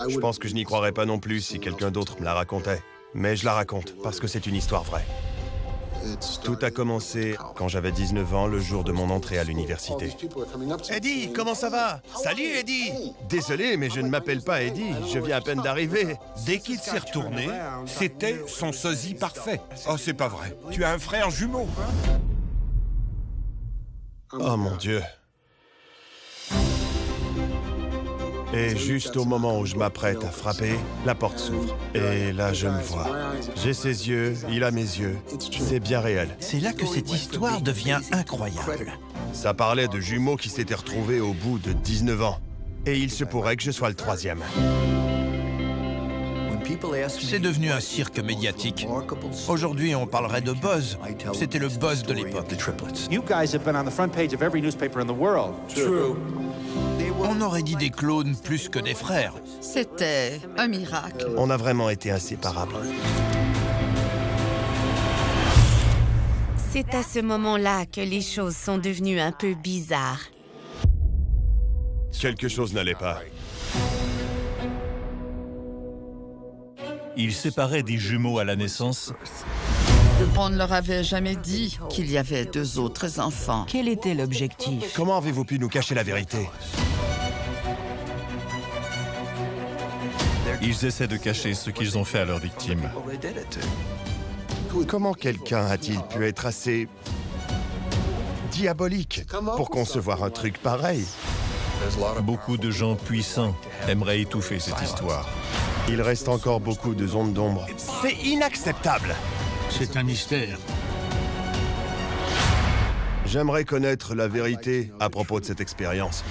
Je pense que je n'y croirais pas non plus si quelqu'un d'autre me la racontait. Mais je la raconte, parce que c'est une histoire vraie. Tout a commencé quand j'avais 19 ans, le jour de mon entrée à l'université. Eddie, comment ça va? Salut, Eddie! Désolé, mais je ne m'appelle pas Eddie, je viens à peine d'arriver. Dès qu'il s'est retourné, c'était son sosie parfait. Oh, c'est pas vrai. Tu as un frère jumeau. Oh mon Dieu. Et juste au moment où je m'apprête à frapper, la porte s'ouvre. Et là, je me vois. J'ai ses yeux, il a mes yeux. C'est bien réel. C'est là que cette histoire devient incroyable. Ça parlait de jumeaux qui s'étaient retrouvés au bout de 19 ans. Et il se pourrait que je sois le troisième. C'est devenu un cirque médiatique. Aujourd'hui, on parlerait de buzz. C'était le buzz de l'époque. You guys have been on the front page of every newspaper in the world. True. On aurait dit des clones plus que des frères. C'était un miracle. On a vraiment été inséparables. C'est à ce moment-là que les choses sont devenues un peu bizarres. Quelque chose n'allait pas. Il séparait des jumeaux à la naissance. On ne leur avait jamais dit qu'il y avait 2 autres enfants. Quel était l'objectif? Comment avez-vous pu nous cacher la vérité? Ils essaient de cacher ce qu'ils ont fait à leurs victimes. Comment quelqu'un a-t-il pu être assez diabolique pour concevoir un truc pareil? Beaucoup de gens puissants aimeraient étouffer cette histoire. Il reste encore beaucoup de zones d'ombre. C'est inacceptable! C'est un mystère. J'aimerais connaître la vérité à propos de cette expérience.